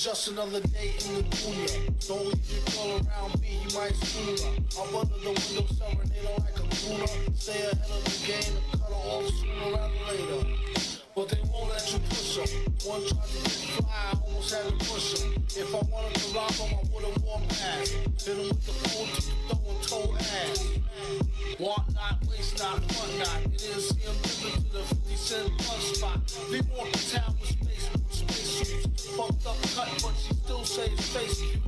It's just another day in the dunya. Don't leave your girl around me, you might screw her. I'm under the window serenading like a crooner. Stay ahead of the game and cut her off sooner rather later. But they won't let you push her. One tried to get fly, I almost had to push her. If I wanted to rob him, I would've worn past. Hit him with the phone, throwing toe ass. Want not, waste not, front not. It is him living to the 50-cent bus spot. They walk the town with spacesuits. Fucked up cut, but she still says face you.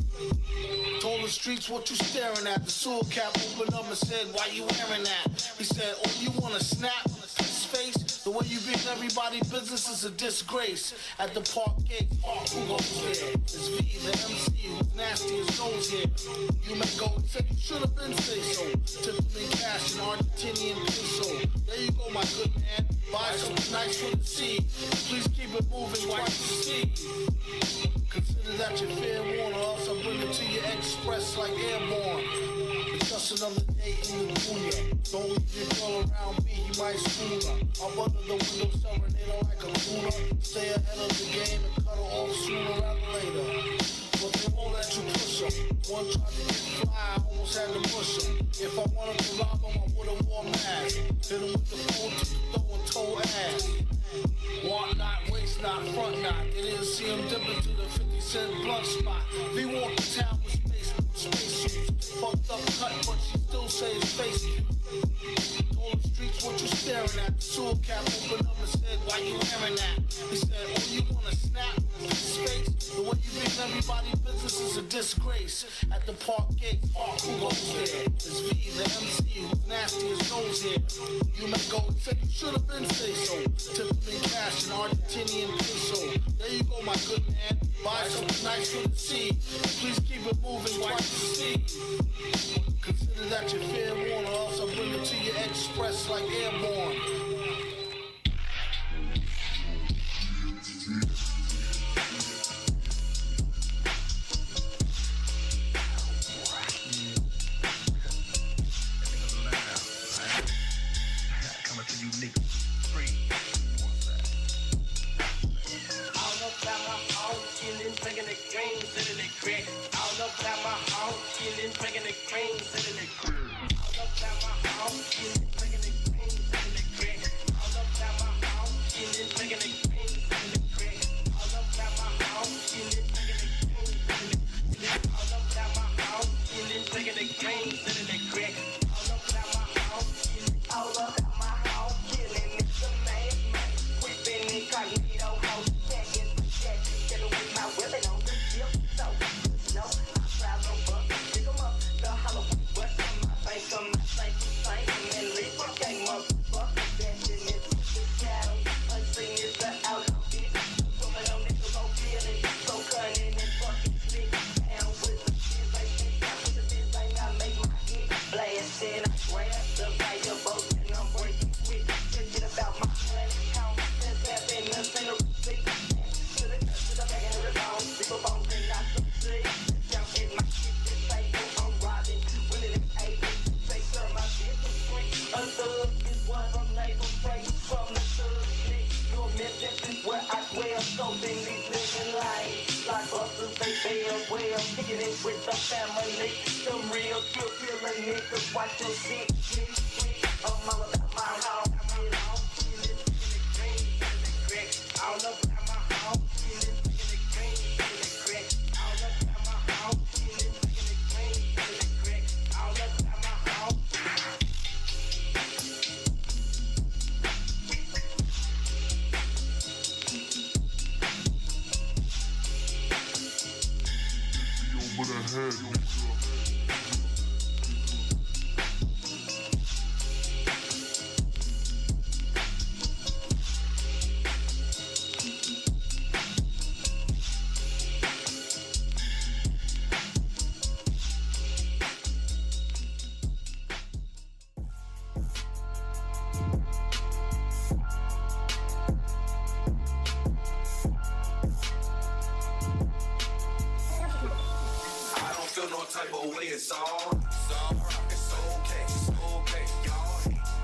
Told the streets what you staring at. The sewer cap opened up and said, why you wearing that? He said, oh, you wanna snap? His face, the way you beat everybody business is a disgrace. At the park gate, who goes there? It's V, the MC, who's nasty as nose here. You may go and say you should have been say so. Tiffany cash and Argentinian peso. There you go, my good man. Buy something nice for the seed. Please keep it moving, wipe the seed. Consider that your fair warner, or else I'll bring it to your express like airborne. It's just another day in the dunya. Don't leave your girl around me, you might screw her. I'm under the window serenading like a crooner. Stay ahead of the game and cut her off sooner rather later. But they won't let you push her. One tried to get fly, I almost had to push her. If I wanted to rob him, I would've worn mask. Hit him with the phone, throwing toe ass. Want not, waste not, front not. It is see him dipping to the 50-cent blunt spot. They walk the town with spacesuits. Fucked up cut, but she still says face you. Told the streets what you staring at. The sewer cap opened up and said, why you wearing that? He said, oh, you wanna snap? Space. The way you make everybody business is a disgrace. At the park gate, who goes there? It's V, the MC, who's nasty as nose here. You may go and say you should have been say so. Tiffany cash and Argentinian peso. There you go, my good man. Buy something nice for the seed. Please keep it moving, wipe the seed. Consider that your fair warner, or else I'll bring it to your express like airborne.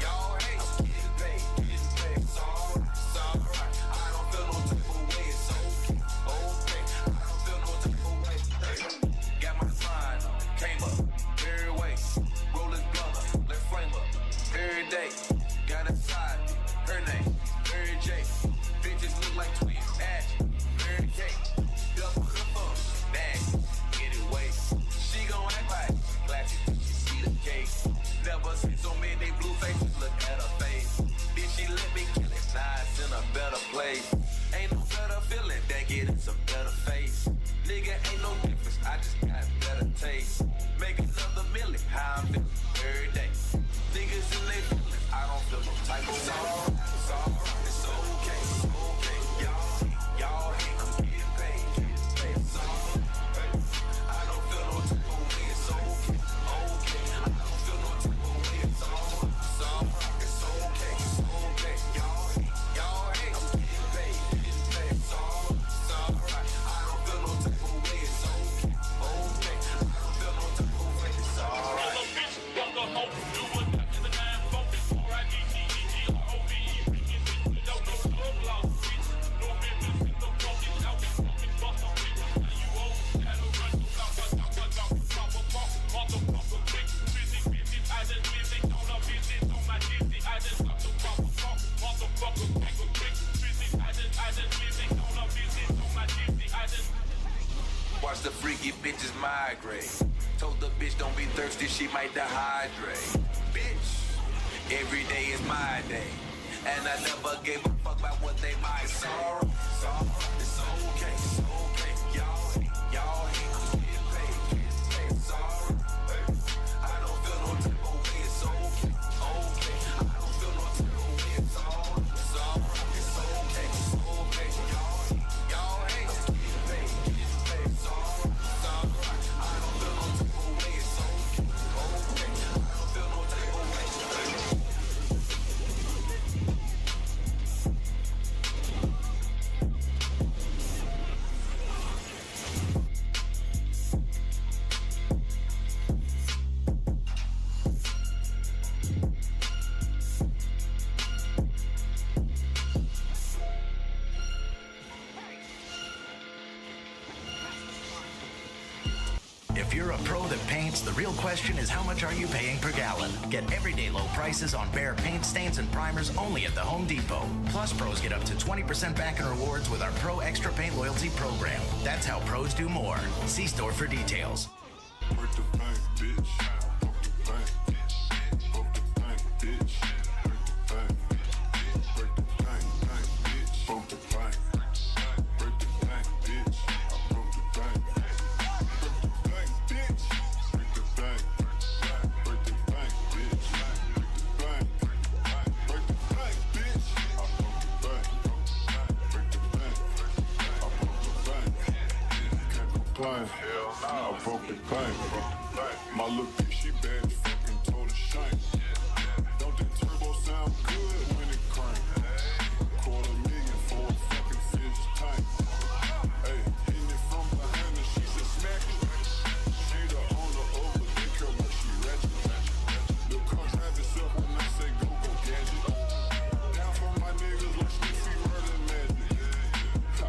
Y'all hate. cake. Double the fuck, nasty, get it way. She gon' act like classy till she see the cake. Never seen so many blue faces, look at her face. Then she let me kill it, now it's in a better place. Ain't no better feeling than getting some better face. Nigga, ain't no difference, I just got better taste. Make another million, how I'm feeling every day. Niggas in they feelings, I don't feel no type of sorrow. It's alright, it's okay, it's okay. Y'all hate, I'm getting paid. It's alright, I don't feel no type of way, it's okay, okay. I don't feel no type of way, it's alright, it's okay, it's okay. Y'all hate, I'm getting paid. It's alright, I don't feel no type of way, it's okay, okay. I don't feel no type of way, it's alright. Watch the freaky bitches migrate. Told the bitch don't be thirsty, she might dehydrate. Bitch, every day is my day. And I never gave a fuck about what they might say. It's alright, it's okay, it's okay. Y'all hate, I'm getting paid. It's alright, I don't feel no type of way, it's okay, okay. I don't feel no type of way, it's alright, it's okay, it's okay. Y'all hate, I'm getting paid. It's alright, I don't feel no type of way, it's okay, okay. I don't feel no type of way. If you're a pro that paints, the real question is how much are you paying per gallon? Get everyday low prices on Behr paint stains and primers only at the Home Depot. Plus, pros get up to 20% back in rewards with our Pro Extra Paint Loyalty Program. That's how pros do more. See store for details. Break the bank, bitch. Broke the bank. Broke the bank, bitch. Break the bank. Break the bank, bitch. Broke the bank. Break the bank, bitch. I broke the bank. Break the bank, bitch. Break the bank. Break the bank, bitch. Break the bank. Break the bank, bitch. I broke the bank. Break the bank. I broke the bank. Can't complain. I broke the bank. My little bitch, she bad as fucking told her shame. Don't that turbo sound good when it crank? $250,000 for a fucking fish tank. Hey, hitting it from behind her, she said smack it. She the owner of a dick, her but she ratchet. Lil' car drive itself when I say go gadget. Down for my niggas like Sniffy murder magic. Ha.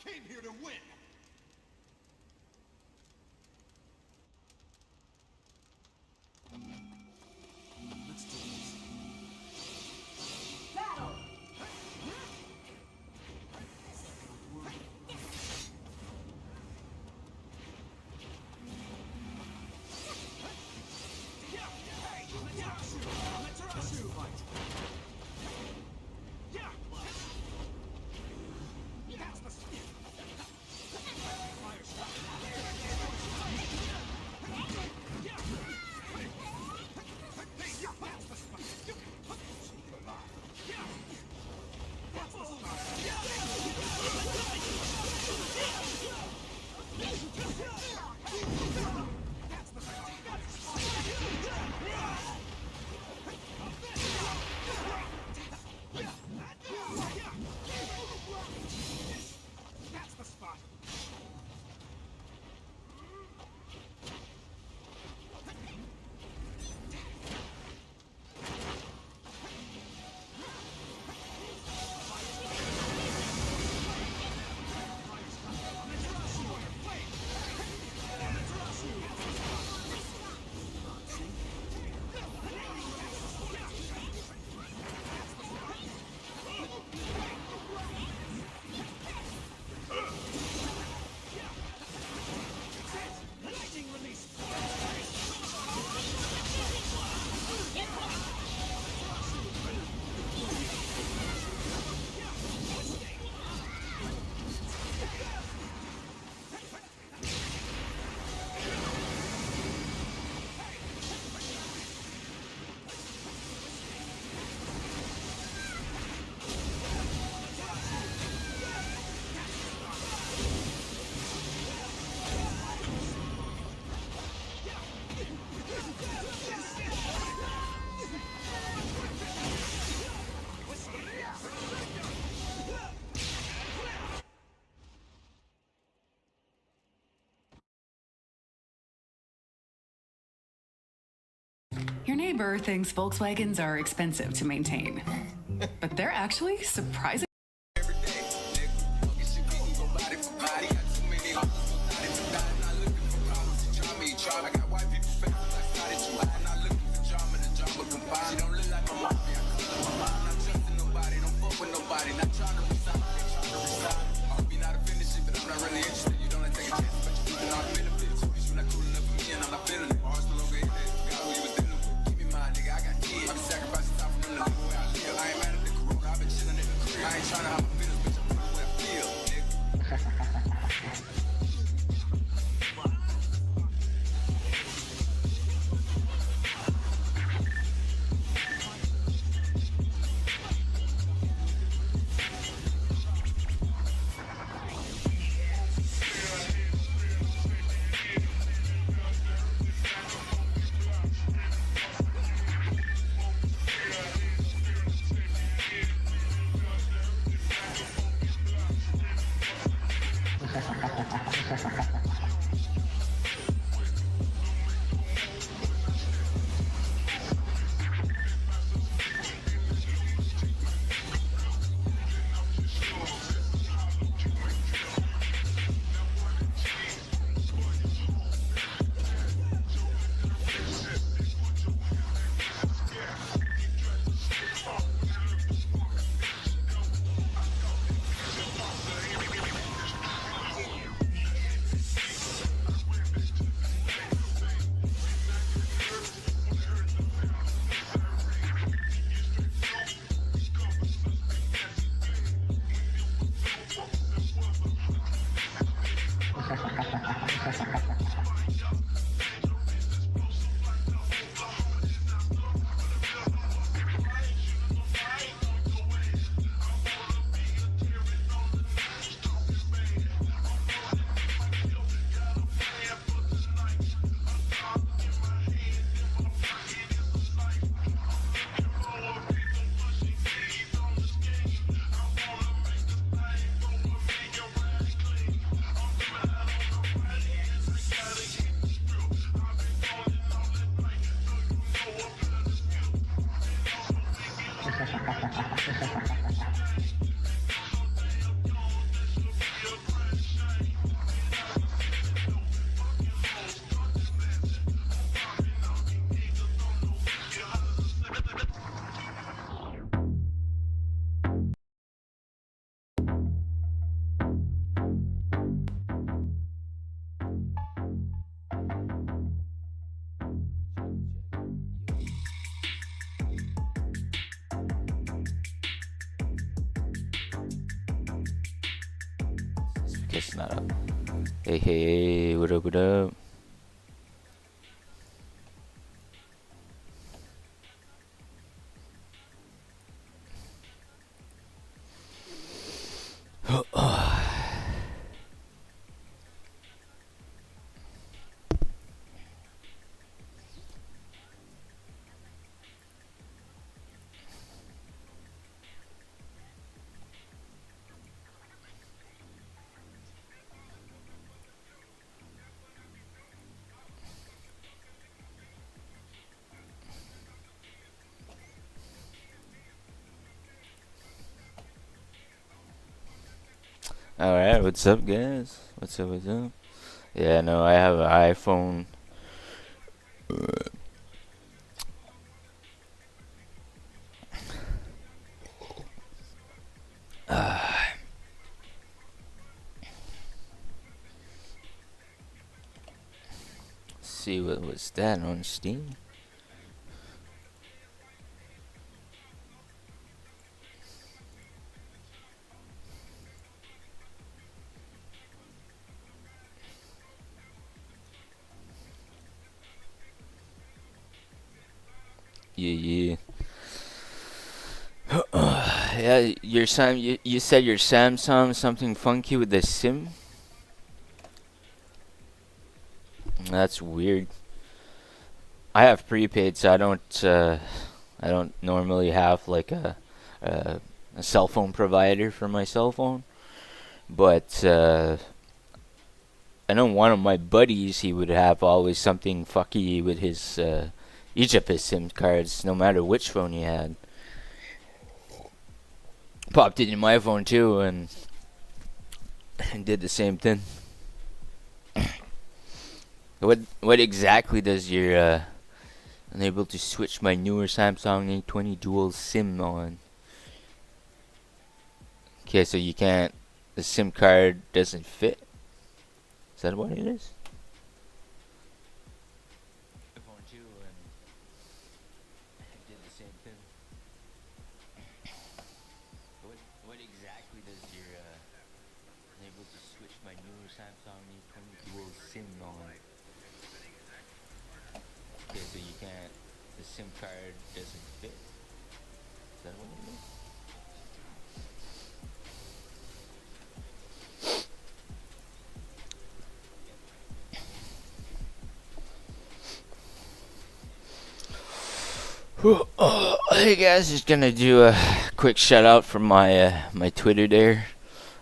came here to win! Let's do this. Battle! Your neighbor thinks Volkswagens are expensive to maintain, but they're actually surprisingly. Every day, nigga. It should be go body for body. Got too many hoes, so not it to die. Not looking for problems, to try me, try. I got white people faces, I started too high. Not looking for drama, the drama combined. She don't look like my mom, yeah, I call her my mom. Not trusting nobody, don't fuck with nobody. Not trying to resign, they trying to resign. I hope you're not offended shit, but I'm not really interested. You don't like take a chance, but you keeping all the benefits. You're not cool enough for me, and I'm not feeling it. My heart's no longer in it. Forgot who you was dealing with. Keep in mind, nigga, I got kids. I be sacrificing time for them to live where I live. I ain't mad at the corona, I've been chilling in the crib. I ain't trying to hide my feelings, bitch, I'm feeling what I feel, nigga. Guess it's not up. Hey, hey, what up, what up? Alright, what's up, guys? What's up, what's up? Yeah, no, I have an iPhone. See what was that on Steam? Yeah, yeah. Yeah, you said your Samsung something funky with the SIM? That's weird. I have prepaid, so I don't normally have like a cell phone provider for my cell phone. But I know one of my buddies, he would have always something fucky with his each of his SIM cards, no matter which phone he had. Popped it in my phone too, and did the same thing. What exactly does your unable to switch my newer Samsung A20 dual SIM on? Okay, so you can't. The SIM card doesn't fit. Is that what it is? The phone too, and did the same thing. What exactly does your unable to switch my newer Samsung A20 dual SIM on? Okay, so you can't. The SIM card doesn't fit. Is that what it is? Hey guys, just gonna do a quick shout out from my my Twitter there.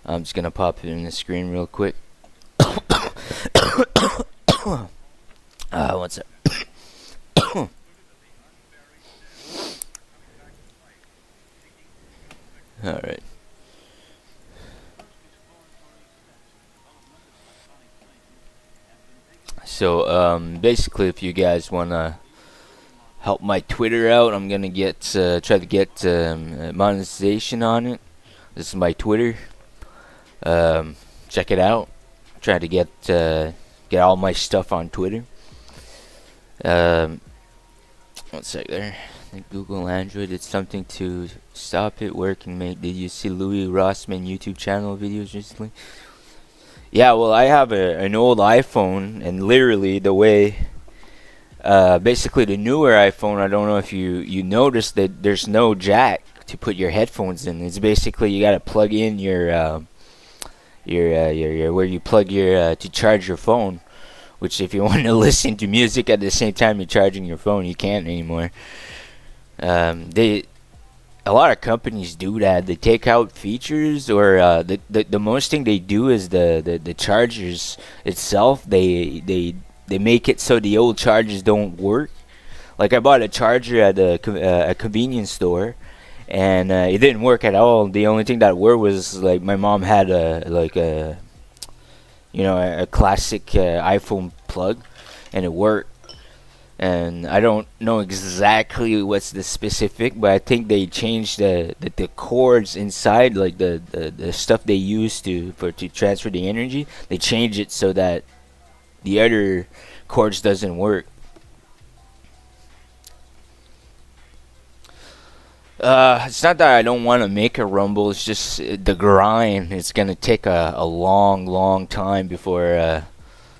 I'm just gonna pop it in the screen real quick. What's up? All right. So basically, if you guys wanna help my Twitter out, I'm gonna try to get monetization on it. This is my Twitter. Check it out. Try to get all my stuff on Twitter. One sec there. I think Google Android did something to stop it working, mate. Did you see Louis Rossman YouTube channel videos recently? Yeah, well, I have an old iPhone, and literally the way, basically the newer iPhone, I don't know if you noticed that there's no jack to put your headphones in. It's basically you gotta plug in your where you plug your to charge your phone. Which if you want to listen to music at the same time you're charging your phone, you can't anymore. A lot of companies do that. They take out features, or the most thing they do is the chargers itself. They make it so the old chargers don't work. Like I bought a charger at a convenience store, and it didn't work at all. The only thing that worked was like my mom had a classic iPhone plug, and it worked. And I don't know exactly what's the specific, but I think they changed the cords inside, like the stuff they use to transfer the energy. They changed it so that the other cords doesn't work. It's not that I don't want to make a Rumble. It's just the grind. It's gonna take a long, long time before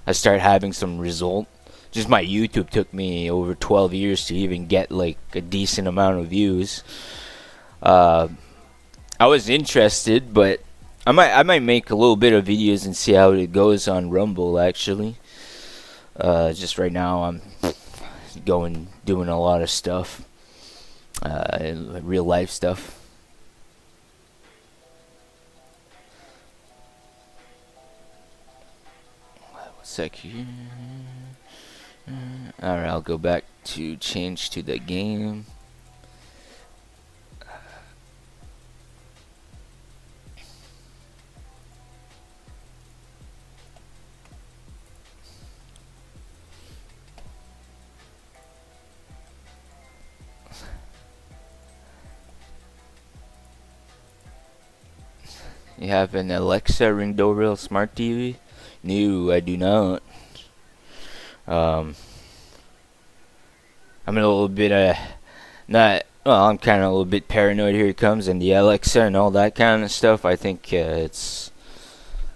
I start having some result. Just my YouTube took me over 12 years to even get like a decent amount of views. I was interested, but I might make a little bit of videos and see how it goes on Rumble. Actually, just right now I'm doing a lot of stuff, real life stuff. One sec here. Alright, I'll go back to change to the game. You have an Alexa Ring Doorbell Smart TV? No, I do not. I'm a little bit not well. I'm kind of a little bit paranoid. Here it comes, and the Alexa and all that kind of stuff. I think it's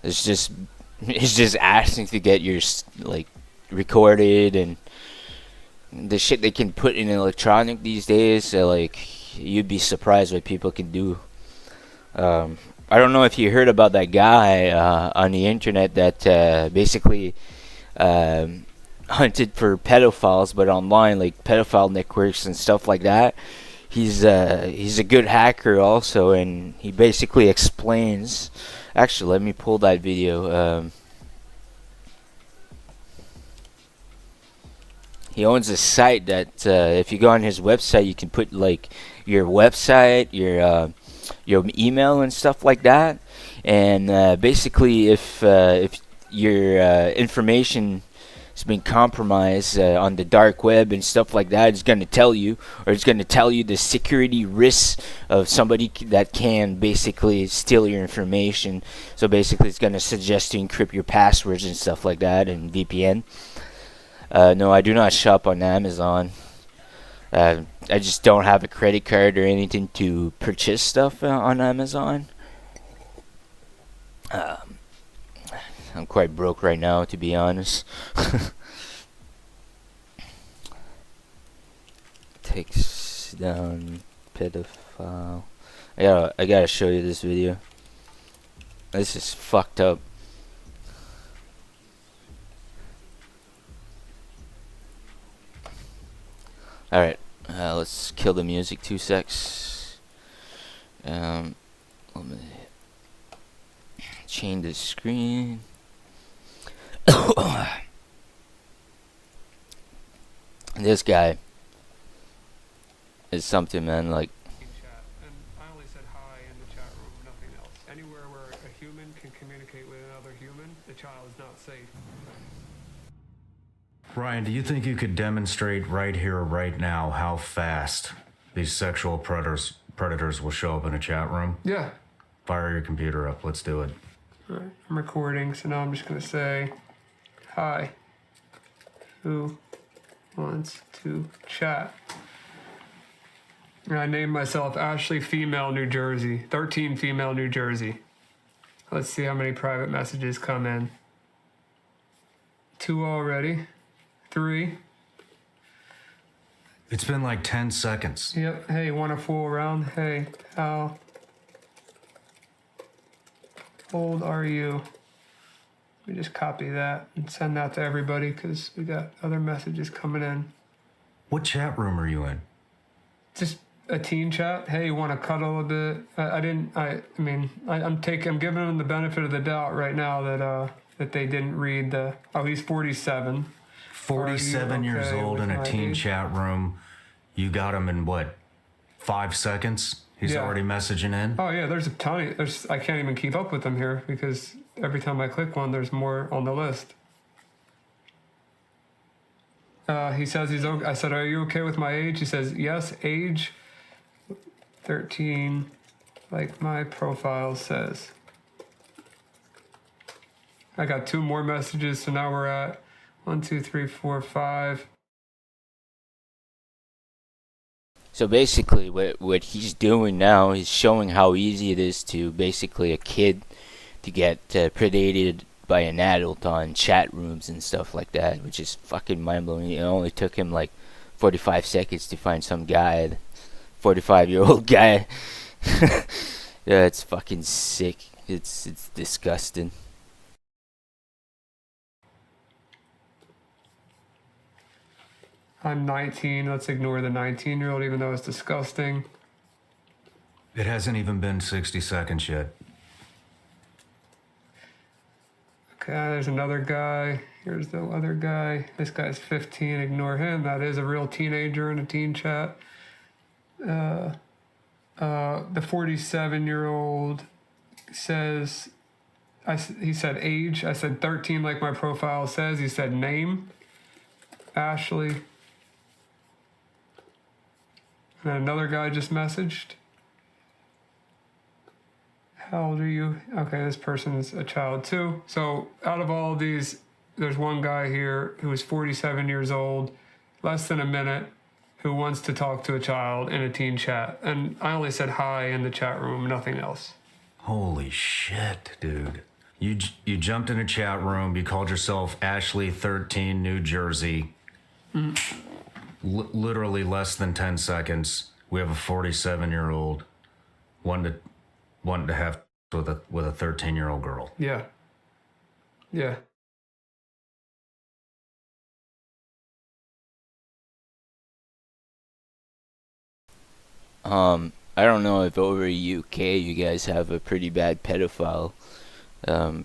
just asking to get your like recorded, and the shit they can put in electronic these days. Like you'd be surprised what people can do. I don't know if you heard about that guy on the internet that basically hunted for pedophiles, but online, like pedophile networks and stuff like that. He's a good hacker also, and he basically explains. Actually, let me pull that video. He owns a site that if you go on his website, you can put like your website, your email and stuff like that. And basically, if your information has been compromised on the dark web and stuff like that, it's going to tell you, or it's going to tell you the security risks of somebody that can basically steal your information. So basically, it's going to suggest to encrypt your passwords and stuff like that, and VPN. No, I do not shop on Amazon. I just don't have a credit card or anything to purchase stuff on Amazon. I'm quite broke right now, to be honest. Takes down pedophile. I gotta show you this video. This is fucked up. Alright, let's kill the music 2 secs. Let me change the screen. This guy is something, man. Like, chat, and I only said hi in the chat room, nothing else. Anywhere where a human can communicate with another human, the child is not safe. Ryan, do you think you could demonstrate right here, right now, how fast these sexual predators will show up in a chat room? Yeah. Fire your computer up. Let's do it. All right, I'm recording, so now I'm just gonna say, hi. Who wants to chat? And I named myself Ashley Female New Jersey, 13 Female New Jersey. Let's see how many private messages come in. 2 already. 3. It's been like 10 seconds. Yep. Hey, want to fool around? Hey, how old are you? We just copy that and send that to everybody because we got other messages coming in. What chat room are you in? Just a teen chat. Hey, you want to cuddle a bit? I'm giving them the benefit of the doubt right now that they didn't read the. Oh, he's 47. 47 years old in a teen chat room. You got him in what? 5 seconds? He's already messaging in? Oh yeah, there's a ton. I can't even keep up with them here because every time I click one, there's more on the list. He says he's okay. I said, are you okay with my age? He says, yes, age 13, like my profile says. I got 2 more messages, so now we're at 1, 2, 3, 4, 5. So basically, what he's doing now is showing how easy it is to basically a kid to get predated by an adult on chat rooms and stuff like that, which is fucking mind blowing. It only took him like 45 seconds to find some guy, 45-year-old guy. Yeah, it's fucking sick. It's disgusting. I'm 19. Let's ignore the 19-year-old, even though it's disgusting. It hasn't even been 60 seconds yet. Okay, there's another guy. Here's the other guy. This guy's 15. Ignore him. That is a real teenager in a teen chat. The 47-year-old says, he said age. I said 13 like my profile says. He said name. Ashley. And then another guy just messaged. How old are you? Okay, this person's a child too. So out of all of these, there's one guy here who is 47 years old, less than a minute, who wants to talk to a child in a teen chat. And I only said hi in the chat room, nothing else. Holy shit, dude. You jumped in a chat room, you called yourself Ashley 13, New Jersey. Literally less than 10 seconds. We have a 47-year-old wanting to have with a 13-year-old girl. Yeah. Yeah. I don't know if over UK you guys have a pretty bad pedophile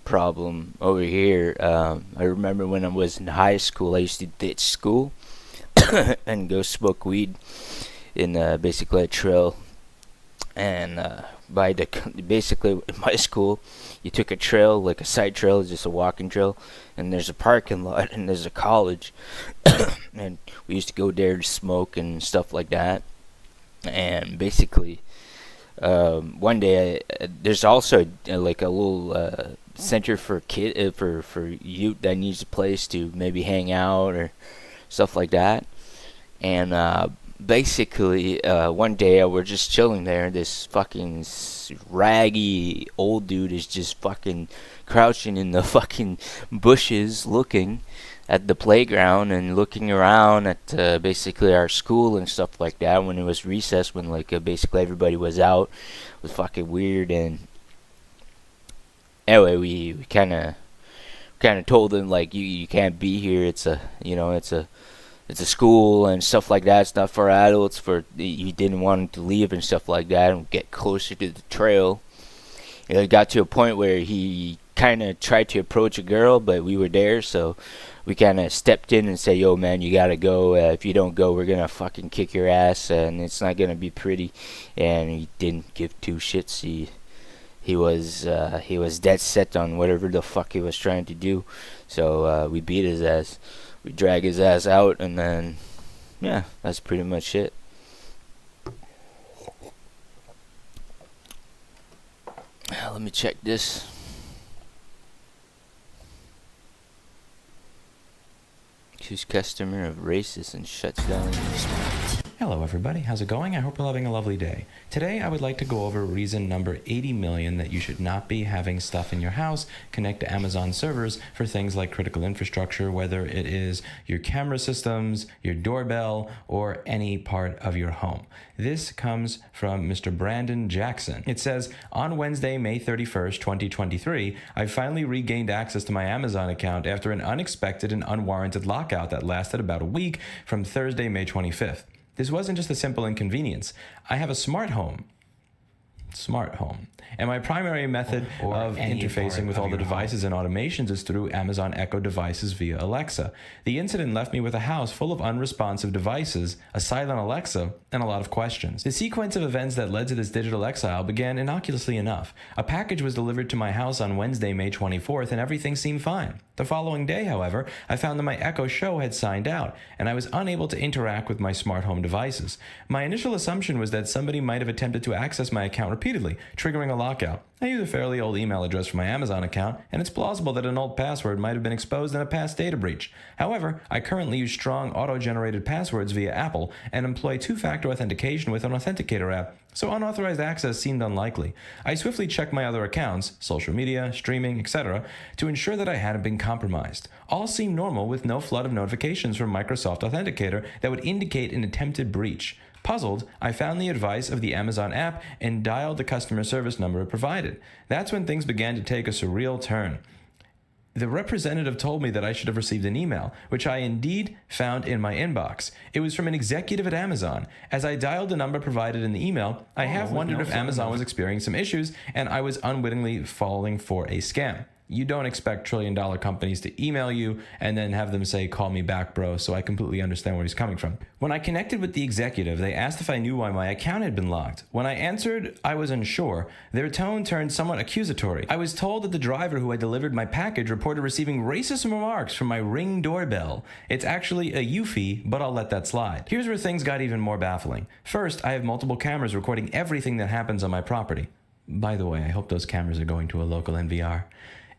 problem. Over here, I remember when I was in high school, I used to ditch school and go smoke weed in basically a trail. And basically in my school, you took a trail, like a side trail, just a walking trail, and there's a parking lot and there's a college. And we used to go there to smoke and stuff like that. And basically, one day there's also like a little center for for youth that needs a place to maybe hang out or stuff like that. And basically, one day we're just chilling there. This fucking raggy old dude is just fucking crouching in the fucking bushes, looking at the playground and looking around at basically our school and stuff like that when it was recess, when like basically everybody was out. It was fucking weird. And anyway, we kind of told him like you can't be here. It's a school and stuff like that. It's not for adults. You didn't want him to leave and stuff like that and get closer to the trail. And it got to a point where he kind of tried to approach a girl, but we were there, so we kind of stepped in and said, yo man, you gotta go. If you don't go, we're gonna fucking kick your ass and it's not gonna be pretty. And he didn't give two shits. He was dead set on whatever the fuck he was trying to do. So we beat his ass. We drag his ass out, and then yeah, that's pretty much it. Let me check this. Choose customer of racist and shuts down response. Hello everybody, how's it going? I hope you're having a lovely day. Today I would like to go over reason number 80 million that you should not be having stuff in your house connect to Amazon servers for things like critical infrastructure, whether it is your camera systems, your doorbell, or any part of your home. This comes from Mr. Brandon Jackson. It says, on Wednesday, May 31st, 2023, I finally regained access to my Amazon account after an unexpected and unwarranted lockout that lasted about a week from Thursday, May 25th. This wasn't just a simple inconvenience. I have a smart home, and my primary method of interfacing with all the devices and automations is through Amazon Echo devices via Alexa. The incident left me with a house full of unresponsive devices, a silent Alexa, and a lot of questions. The sequence of events that led to this digital exile began innocuously enough. A package was delivered to my house on Wednesday, May 24th, and everything seemed fine. The following day, however, I found that my Echo Show had signed out, and I was unable to interact with my smart home devices. My initial assumption was that somebody might have attempted to access my account repeatedly, triggering a lockout. I use a fairly old email address for my Amazon account, and it's plausible that an old password might have been exposed in a past data breach. However, I currently use strong auto-generated passwords via Apple and employ two-factor authentication with an authenticator app, so unauthorized access seemed unlikely. I swiftly checked my other accounts, social media, streaming, etc., to ensure that I hadn't been compromised. All seemed normal with no flood of notifications from Microsoft Authenticator that would indicate an attempted breach. Puzzled, I found the advice of the Amazon app and dialed the customer service number it provided. That's when things began to take a surreal turn. The representative told me that I should have received an email, which I indeed found in my inbox. It was from an executive at Amazon. As I dialed the number provided in the email, I have wondered if Amazon was experiencing some issues and I was unwittingly falling for a scam. You don't expect trillion-dollar companies to email you and then have them say, "Call me back, bro," so I completely understand where he's coming from. When I connected with the executive, they asked if I knew why my account had been locked. When I answered I was unsure, their tone turned somewhat accusatory. I was told that the driver who had delivered my package reported receiving racist remarks from my Ring doorbell. It's actually a Eufy, but I'll let that slide. Here's where things got even more baffling. First, I have multiple cameras recording everything that happens on my property. By the way, I hope those cameras are going to a local NVR.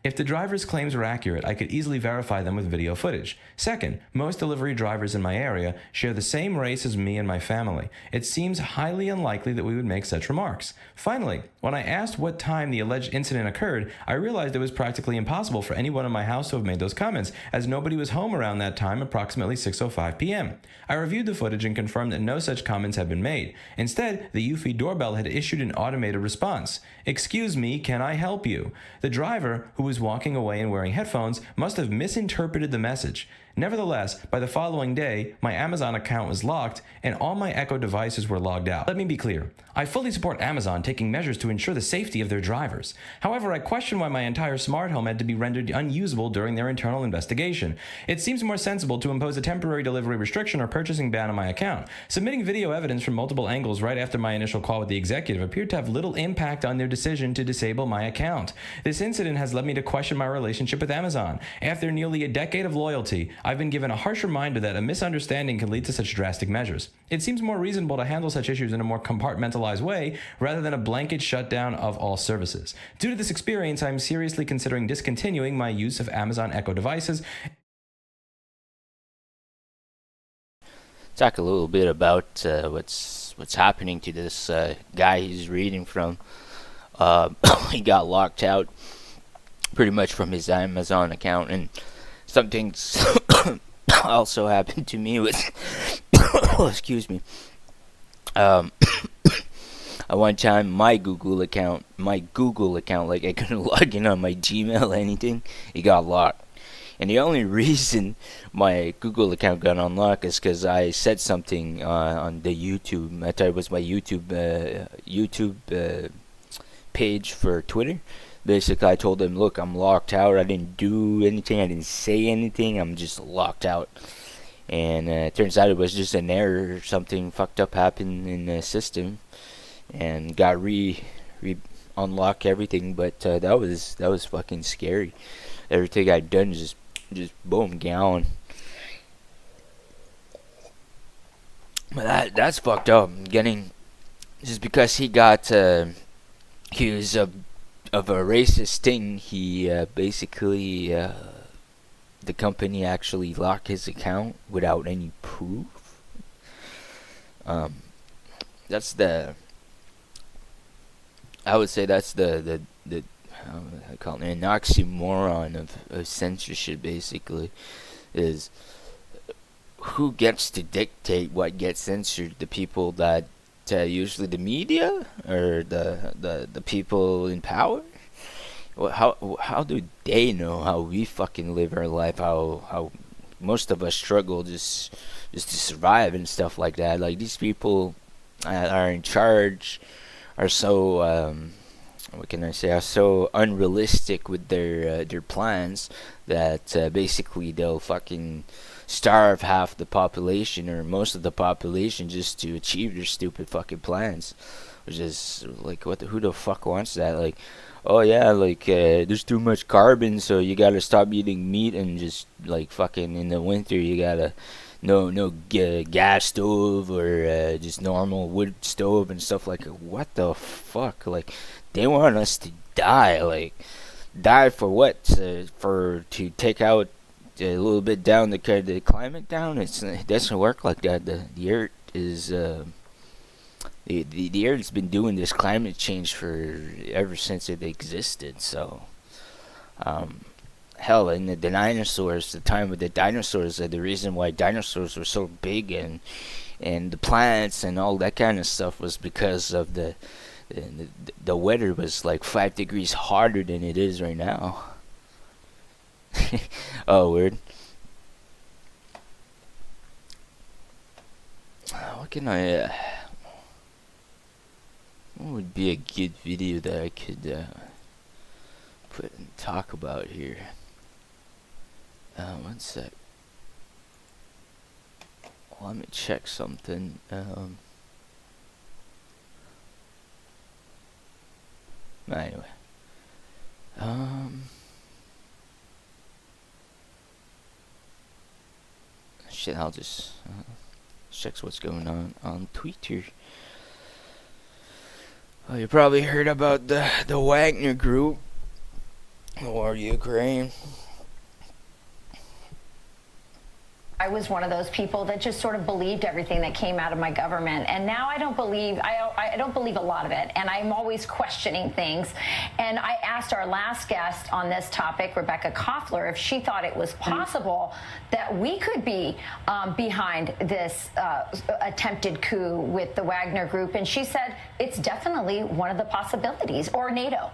If the driver's claims were accurate, I could easily verify them with video footage. Second, most delivery drivers in my area share the same race as me and my family. It seems highly unlikely that we would make such remarks. Finally, when I asked what time the alleged incident occurred, I realized it was practically impossible for anyone in my house to have made those comments, as nobody was home around that time, approximately 6:05 p.m. I reviewed the footage and confirmed that no such comments had been made. Instead, the Eufy doorbell had issued an automated response. "Excuse me, can I help you?" The driver, who was walking away and wearing headphones, must have misinterpreted the message. Nevertheless, by the following day, my Amazon account was locked and all my Echo devices were logged out. Let me be clear. I fully support Amazon taking measures to ensure the safety of their drivers. However, I question why my entire smart home had to be rendered unusable during their internal investigation. It seems more sensible to impose a temporary delivery restriction or purchasing ban on my account. Submitting video evidence from multiple angles right after my initial call with the executive appeared to have little impact on their decision to disable my account. This incident has led me to question my relationship with Amazon. After nearly a decade of loyalty, I've been given a harsh reminder that a misunderstanding can lead to such drastic measures. It seems more reasonable to handle such issues in a more compartmentalized way rather than a blanket shutdown of all services. Due to this experience, I'm seriously considering discontinuing my use of Amazon Echo devices. Talk a little bit about what's happening to this guy he's reading from. He got locked out pretty much from his Amazon account, and something's also happened to me with excuse me. At one time, my Google account, like I couldn't log in on my Gmail, anything, it got locked. And the only reason my Google account got unlocked is because I said something on the YouTube. I thought it was my YouTube page for Twitter. Basically, I told them, look, I'm locked out. I didn't do anything. I didn't say anything. I'm just locked out. And it turns out it was just an error or something fucked up happened in the system, and got unlock everything. But that was fucking scary. Everything I'd done just boom, gone. But that's fucked up. Getting just because he got he was of a racist thing. He basically the company actually locked his account without any proof. That's the. I would say that's the I call it an oxymoron of censorship. Basically, is who gets to dictate what gets censored? The people that usually the media, or the people in power. Well, how do they know how we fucking live our life? How most of us struggle just to survive and stuff like that. Like, these people are in charge are so what can I say? Are so unrealistic with their plans that basically they'll fucking starve half the population or most of the population just to achieve their stupid fucking plans, which is like, who the fuck wants that? Like, oh yeah, like there's too much carbon, so you gotta stop eating meat, and just like fucking in the winter you gotta gas stove or just normal wood stove and stuff like that. What the fuck? Like, they want us to die. Like, die for what? To take out a little bit down the climate down? It doesn't work like that. The earth is the Earth's been doing this climate change for ever since it existed. So, hell, in the dinosaurs, the time of the dinosaurs, the reason why dinosaurs were so big and the plants and all that kind of stuff was because of the weather was like 5 degrees hotter than it is right now. Oh, weird. What can I? What would be a good video that I could put and talk about here? One sec. Well, let me check something. Anyway. Shit, I'll just check what's going on Twitter. Well, you probably heard about the Wagner Group or Ukraine. I was one of those people that just sort of believed everything that came out of my government, and now I don't believe a lot of it, and I'm always questioning things. And I asked our last guest on this topic, Rebecca Koffler, if she thought it was possible that we could be behind this attempted coup with the Wagner Group, and she said it's definitely one of the possibilities, or NATO.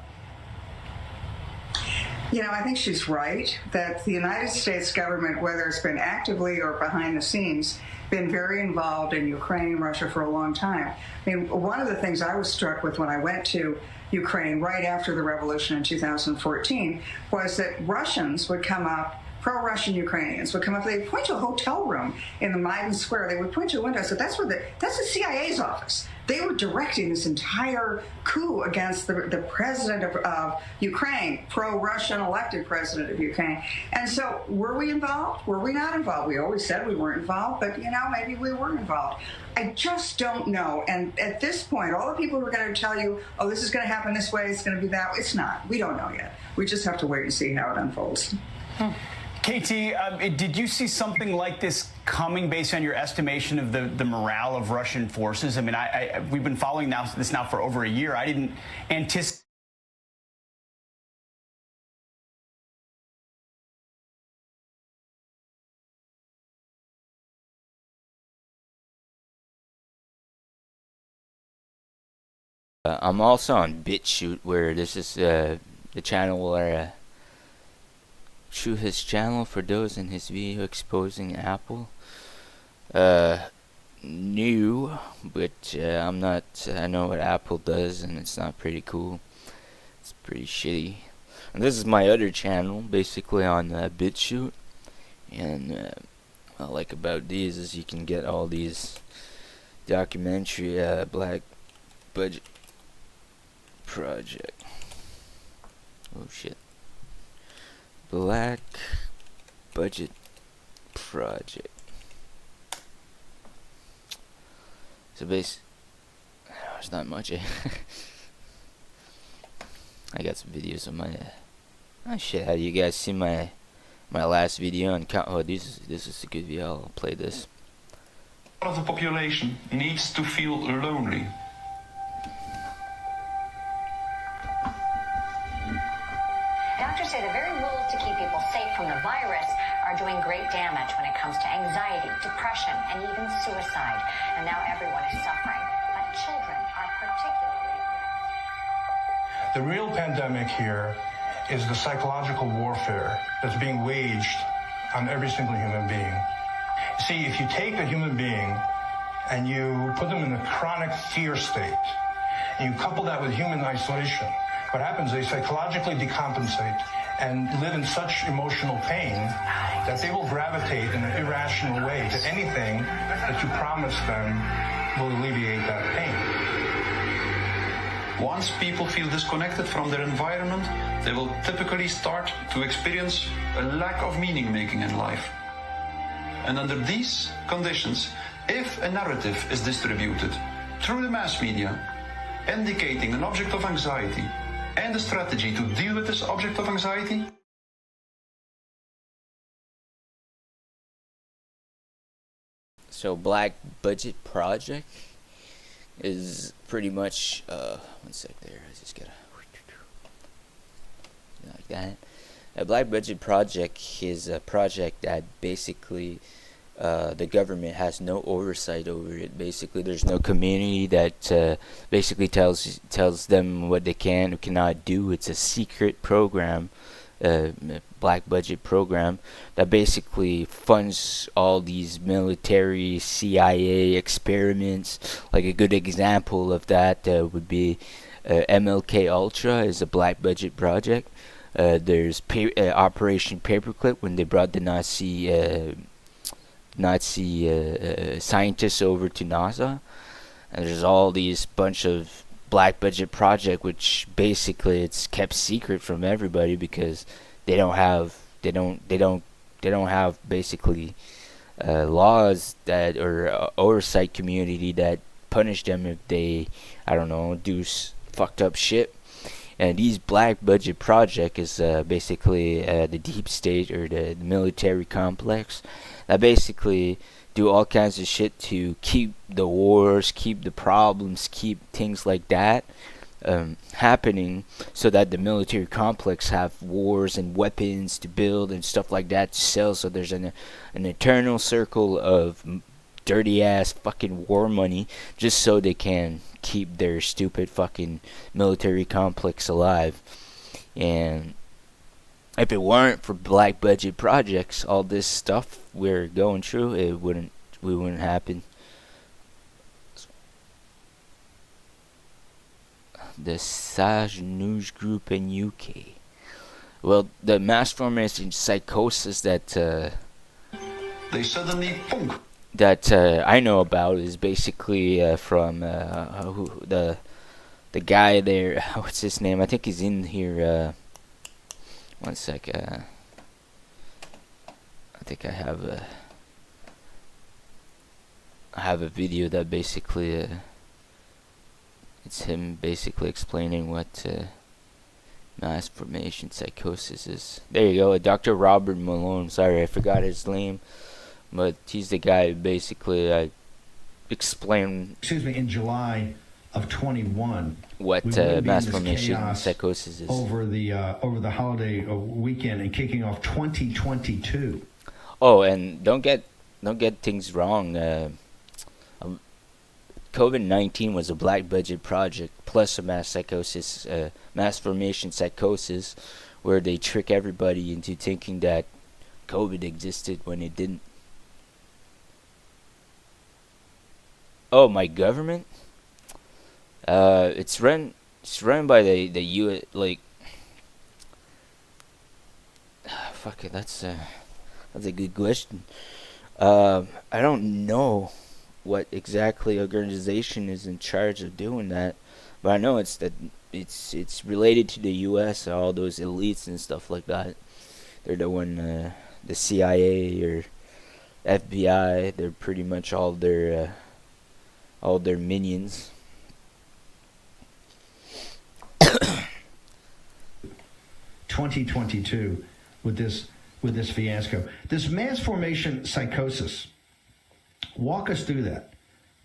You know, I think she's right that the United States government, whether it's been actively or behind the scenes, been very involved in Ukraine and Russia for a long time. I mean, one of the things I was struck with when I went to Ukraine right after the revolution in 2014 was that Russians would come up, pro-Russian Ukrainians would come up, they'd point to a hotel room in the Maidan Square, they would point to a window, so that's the CIA's office. They were directing this entire coup against the president of Ukraine, pro-Russian elected president of Ukraine. And so were we involved? Were we not involved? We always said we weren't involved, but, you know, maybe we were involved. I just don't know. And at this point, all the people who are going to tell you, oh, this is going to happen this way, it's going to be that way, it's not. We don't know yet. We just have to wait and see how it unfolds. KT, did you see something like this coming based on your estimation of the morale of Russian forces? I mean, we've been following this now for over a year. I didn't anticipate. I'm also on BitChute, where this is the channel where shoot his channel for those in his video exposing Apple. New, but I'm not. I know what Apple does, and it's not pretty cool. It's pretty shitty. And this is my other channel, basically on BitChute. And what I like about these is you can get all these documentary black budget project. Oh shit. Black budget project. So it's not much. I got some videos on my. Oh shit! Have you guys seen my last video on count? Oh, this is a good video. I'll play this. Part of the population needs to feel lonely. Doctors say the very rules to keep people safe from the virus are doing great damage when it comes to anxiety, depression, and even suicide. And now everyone is suffering, but children are particularly at risk. The real pandemic here is the psychological warfare that's being waged on every single human being. See, if you take a human being and you put them in a chronic fear state, and you couple that with human isolation, what happens, they psychologically decompensate and live in such emotional pain that they will gravitate in an irrational way to anything that you promise them will alleviate that pain. Once people feel disconnected from their environment, they will typically start to experience a lack of meaning making in life. And under these conditions, if a narrative is distributed through the mass media, indicating an object of anxiety and a strategy to deal with this object of anxiety, So Black Budget Project is pretty much one sec there, I just gotta like that. A Black Budget Project is a project that basically the government has no oversight over it. Basically, there's no community that basically tells them what they can or cannot do. It's a secret program, Black Budget program, that basically funds all these military CIA experiments. Like a good example of that would be MLK Ultra is a Black Budget project. There's Operation Paperclip, when they brought the Nazi scientists over to NASA, and there's all these bunch of Black Budget project, which basically it's kept secret from everybody because they don't have basically laws that or oversight community that punish them if they, I don't know, do fucked up shit. And these Black Budget project is basically the deep state or the military complex that basically do all kinds of shit to keep the wars, keep the problems, keep things like that happening, so that the military complex have wars and weapons to build and stuff like that to sell. So there's an eternal circle of dirty ass fucking war money just so they can keep their stupid fucking military complex alive. And if it weren't for Black Budget projects, all this stuff we're going through, it wouldn't happen. The Sage News Group in UK. Well, the mass formation psychosis that they suddenly punk. That I know about is basically from the guy there. What's his name? I think he's in here. One sec. I think I have a video that basically it's him basically explaining what mass formation psychosis is. There you go, Dr. Robert Malone. Sorry, I forgot his name, but he's the guy who basically explained. Excuse me, in July of 21, what mass formation psychosis is over the holiday weekend and kicking off 2022. Oh, and don't get things wrong. COVID-19 was a Black Budget project plus a mass formation psychosis, where they trick everybody into thinking that COVID existed when it didn't. Oh, my government? It's run by the U.S. like. Fuck it, that's a good question. I don't know what exactly organization is in charge of doing that, but I know it's related to the U.S. All those elites and stuff like that. They're the one, the CIA or FBI. They're pretty much all their minions. 2022 with this fiasco, this mass formation psychosis. Walk us through that.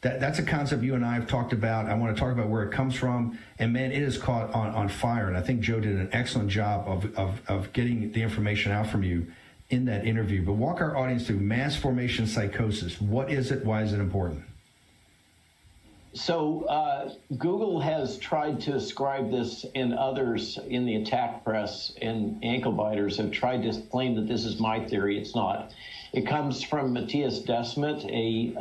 That's a concept you and I have talked about. I want to talk about where it comes from, and man, it is caught on fire. And I think Joe did an excellent job of getting the information out from you in that interview. But walk our audience through mass formation psychosis. What is it? Why is it important? So Google has tried to ascribe this, and others in the attack press and ankle biters have tried to claim that this is my theory. It's not. It comes from Matthias Desmet, a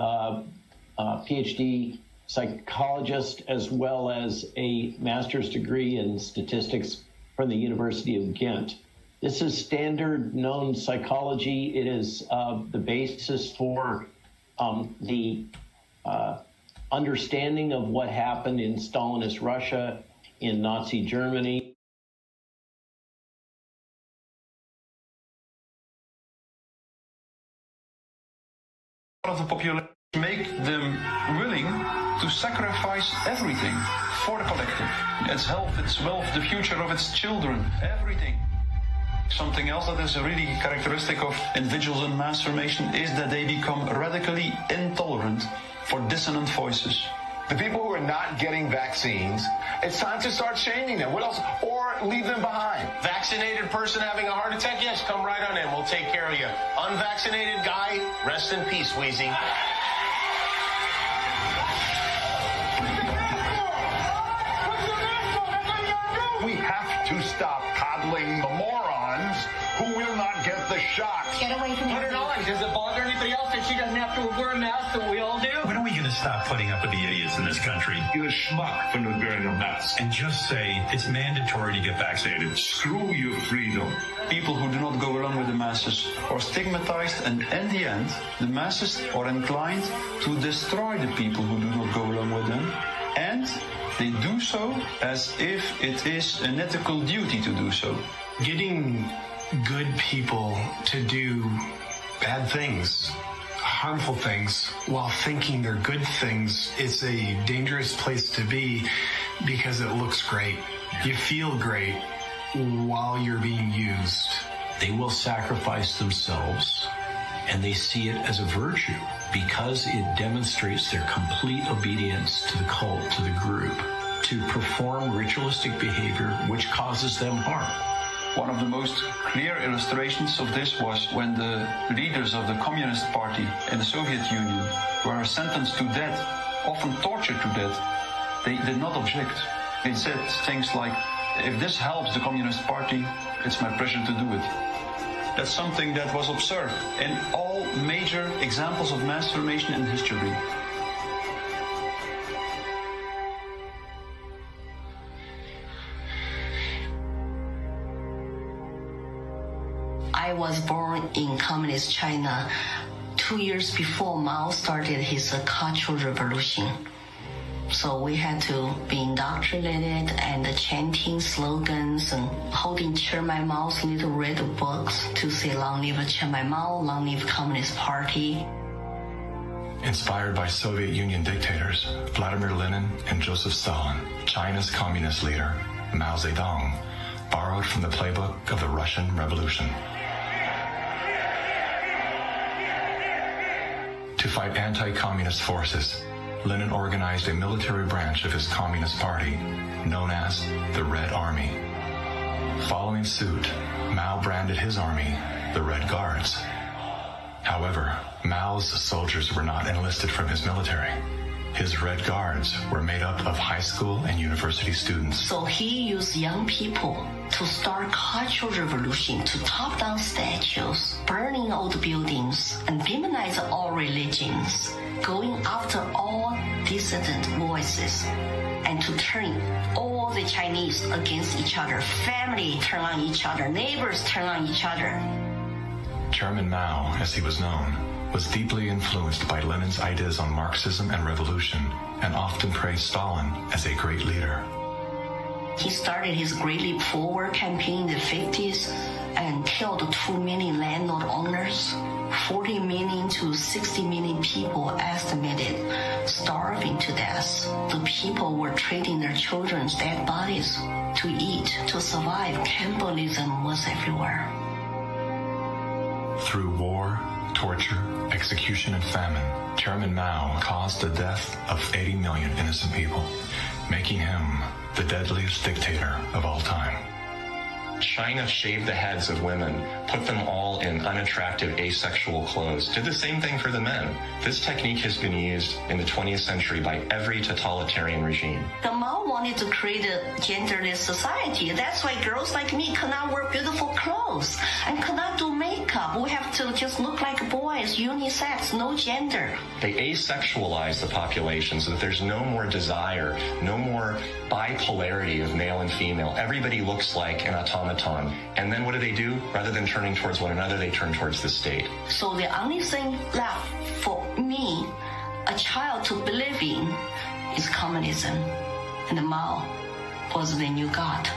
PhD psychologist, as well as a master's degree in statistics from the University of Ghent. This is standard known psychology. It is the basis for the understanding of what happened in Stalinist Russia, in Nazi Germany. of the population make them willing to sacrifice everything for the collective. Its health, its wealth, the future of its children, everything. Something else that is really characteristic of individuals in mass formation is that they become radically intolerant for dissonant voices. The people who are not getting vaccines, it's time to start shaming them. What else? Or leave them behind. Vaccinated person having a heart attack? Yes, come right on in. We'll take care of you. Unvaccinated guy, rest in peace, Wheezy. We have to stop coddling the morons who will not get the shot. Get away from me. Put it on. Does it bother anybody else that she doesn't have to wear a mask that we all do? When are we going to stop putting up with the idiots in this country? You're a schmuck for not wearing a mask. And just say it's mandatory to get vaccinated. Screw your freedom. People who do not go along with the masses are stigmatized, and in the end, the masses are inclined to destroy the people who do not go along with them. And they do so as if it is an ethical duty to do so. Getting good people to do bad things, harmful things, while thinking they're good things, it's a dangerous place to be because it looks great. You feel great while you're being used. They will sacrifice themselves, and they see it as a virtue because it demonstrates their complete obedience to the cult, to the group, to perform ritualistic behavior which causes them harm. One of the most clear illustrations of this was when the leaders of the Communist Party in the Soviet Union were sentenced to death, often tortured to death. They did not object. They said things like, if this helps the Communist Party, it's my pleasure to do it. That's something that was observed in all major examples of mass formation in history. I was born in Communist China 2 years before Mao started his Cultural Revolution. So we had to be indoctrinated and chanting slogans and holding Chairman Mao's little red books to say long live Chairman Mao, long live Communist Party. Inspired by Soviet Union dictators Vladimir Lenin and Joseph Stalin, China's communist leader, Mao Zedong, borrowed from the playbook of the Russian Revolution. To fight anti-communist forces, Lenin organized a military branch of his Communist Party, known as the Red Army. Following suit, Mao branded his army the Red Guards. However, Mao's soldiers were not enlisted from his military. His Red Guards were made up of high school and university students. So he used young people to start Cultural Revolution, to top down statues, burning old buildings, and demonize all religions, going after all dissident voices, and to turn all the Chinese against each other. Family turn on each other, neighbors turn on each other. Chairman Mao, as he was known, was deeply influenced by Lenin's ideas on Marxism and revolution, and often praised Stalin as a great leader. He started his Great Leap Forward campaign in the 50s and killed 2 million landlord owners, 40 million to 60 million people estimated starving to death. The people were trading their children's dead bodies to eat, to survive. Cannibalism was everywhere. Through war, torture, execution, and famine, Chairman Mao caused the death of 80 million innocent people, making him the deadliest dictator of all time. China shaved the heads of women, put them all in unattractive asexual clothes, did the same thing for the men. This technique has been used in the 20th century by every totalitarian regime. The Mao wanted to create a genderless society. That's why girls like me cannot wear beautiful clothes and cannot do makeup. We have to just look like boys, unisex, no gender. They asexualize the population so that there's no more desire, no more bipolarity of male and female. Everybody looks like an automaton. And then what do? Rather than turning towards one another, they turn towards the state. So the only thing left for me, a child, to believe in is communism. And Mao was the new god.